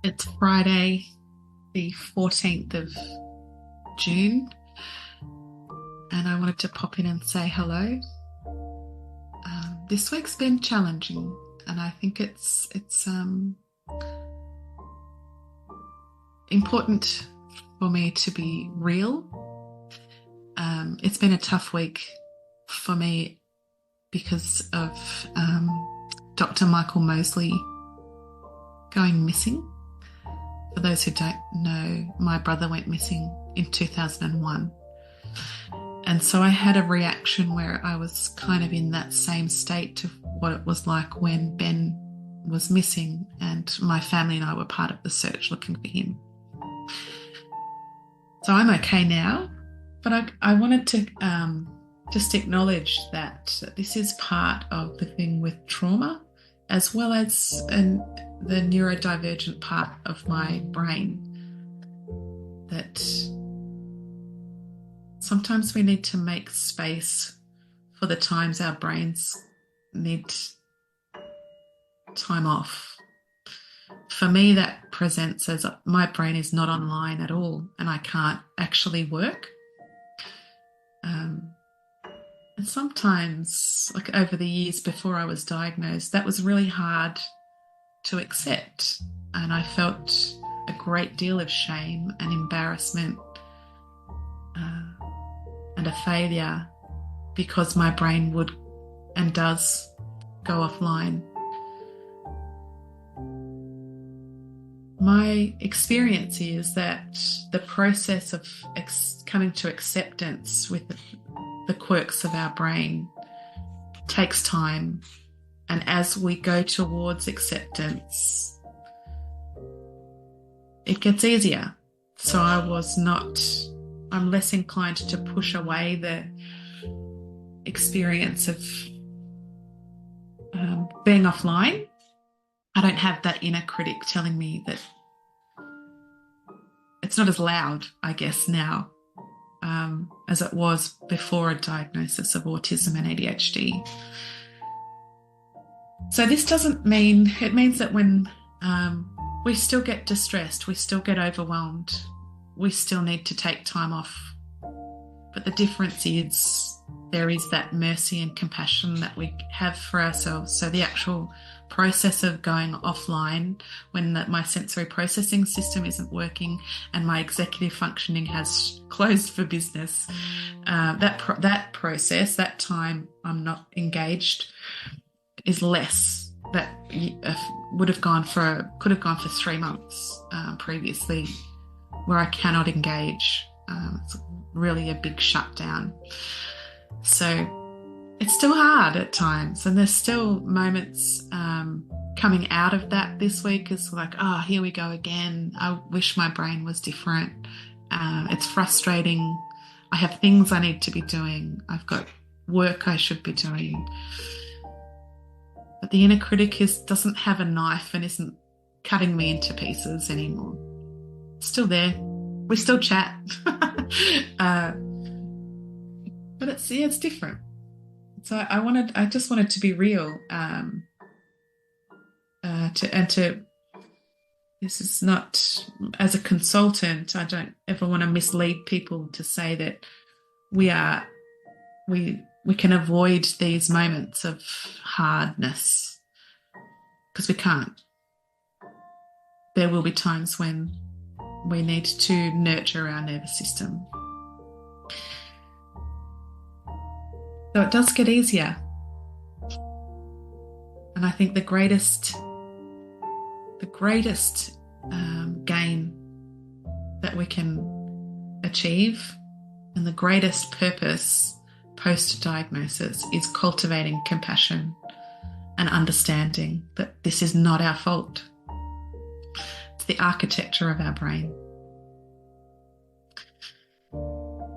It's Friday, the 14th of June, and I wanted to pop in and say hello. This week's been challenging, and I think it's important for me to be real. It's been a tough week for me because of Dr. Michael Mosley going missing. For those who don't know, my brother went missing in 2001. And so I had a reaction where I was kind of in that same state to what it was like when Ben was missing, and my family and I were part of the search looking for him. So I'm okay now, but I wanted to just acknowledge that this is part of the thing with trauma, as well as the neurodivergent part of my brain, that sometimes we need to make space for the times our brains need time off. For me, that presents as my brain is not online at all and I can't actually work. And sometimes, like over the years before I was diagnosed, that was really hard to accept. And I felt a great deal of shame and embarrassment and a failure because my brain would and does go offline. My experience is that the process of coming to acceptance with the quirks of our brain takes time. And as we go towards acceptance, it gets easier. So I'm less inclined to push away the experience of being offline. I don't have that inner critic telling me that it's not as loud, I guess, now as it was before a diagnosis of autism and ADHD. So this doesn't mean, it means that when we still get distressed, we still get overwhelmed, we still need to take time off. But the difference is there is that mercy and compassion that we have for ourselves. So the actual process of going offline when my sensory processing system isn't working and my executive functioning has closed for business, that process, that time I'm not engaged, is less. That could have gone for 3 months previously, where I cannot engage. It's really a big shutdown. So it's still hard at times, and there's still moments coming out of that this week. Is like, oh, here we go again. I wish my brain was different. It's frustrating. I have things I need to be doing. I've got work I should be doing. But the inner critic doesn't have a knife and isn't cutting me into pieces anymore. It's still there. We still chat. But it's different. So I just wanted to be real. This is not, as a consultant, I don't ever want to mislead people to say that we can avoid these moments of hardness, because we can't. There will be times when we need to nurture our nervous system. So it does get easier. And I think the greatest gain that we can achieve, and the greatest purpose post-diagnosis, is cultivating compassion and understanding that this is not our fault. It's the architecture of our brain.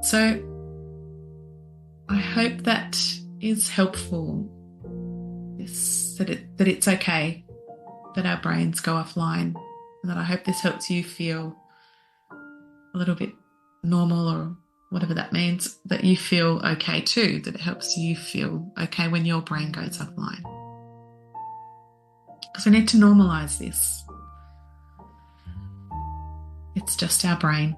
So I hope that is helpful, that it's okay that our brains go offline, and that I hope this helps you feel a little bit normal, or whatever that means, that you feel okay too, that it helps you feel okay when your brain goes offline. Because we need to normalise this. It's just our brain.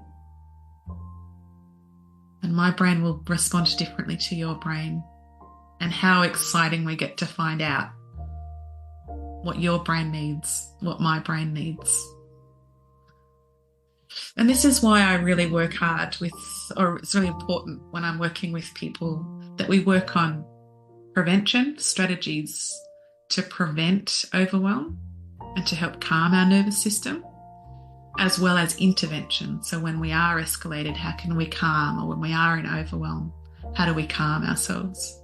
And my brain will respond differently to your brain. And how exciting we get to find out what your brain needs, what my brain needs. And this is why I really work hard with, or it's really important when I'm working with people, that we work on prevention strategies to prevent overwhelm and to help calm our nervous system, as well as intervention. So when we are escalated, how can we calm? Or when we are in overwhelm, how do we calm ourselves?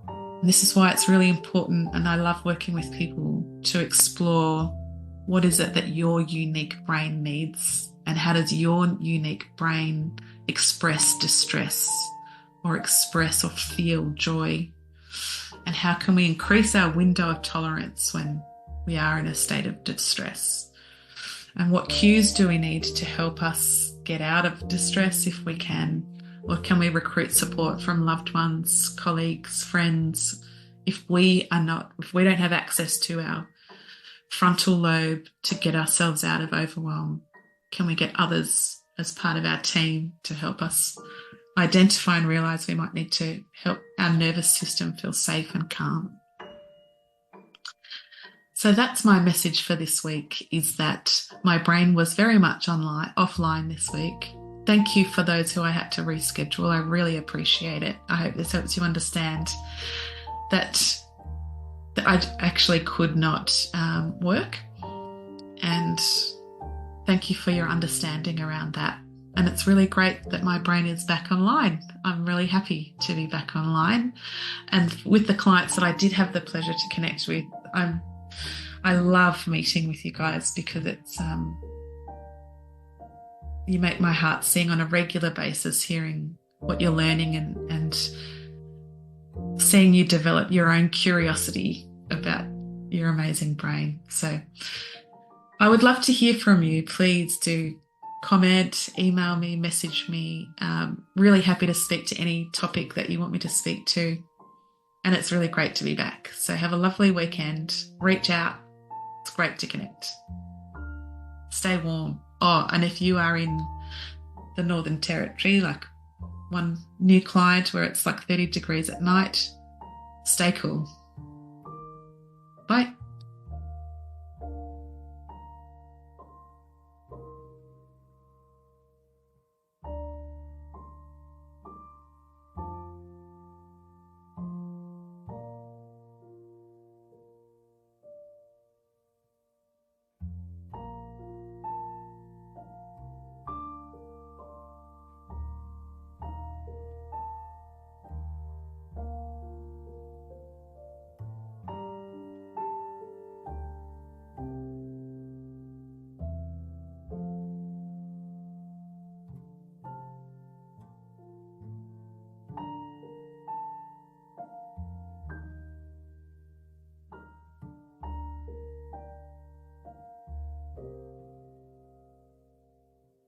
And this is why it's really important, and I love working with people to explore what is it that your unique brain needs, and how does your unique brain express distress or express or feel joy, and how can we increase our window of tolerance when we are in a state of distress, and what cues do we need to help us get out of distress if we can, or can we recruit support from loved ones, colleagues, friends, if we don't have access to our frontal lobe to get ourselves out of overwhelm? Can we get others as part of our team to help us identify and realize we might need to help our nervous system feel safe and calm? So that's my message for this week, is that my brain was very much offline this week. Thank you for those who I had to reschedule. I really appreciate it. I hope this helps you understand that I actually could not work. And thank you for your understanding around that. And it's really great that my brain is back online. I'm really happy to be back online. And with the clients that I did have the pleasure to connect with, I love meeting with you guys, because it's you make my heart sing on a regular basis, hearing what you're learning and seeing you develop your own curiosity about your amazing brain. So I would love to hear from you. Please do comment, email me, message me. Really happy to speak to any topic that you want me to speak to. And it's really great to be back. So have a lovely weekend. Reach out. It's great to connect. Stay warm. Oh, and if you are in the Northern Territory, like one new client where it's like 30 degrees at night, stay cool. Bye.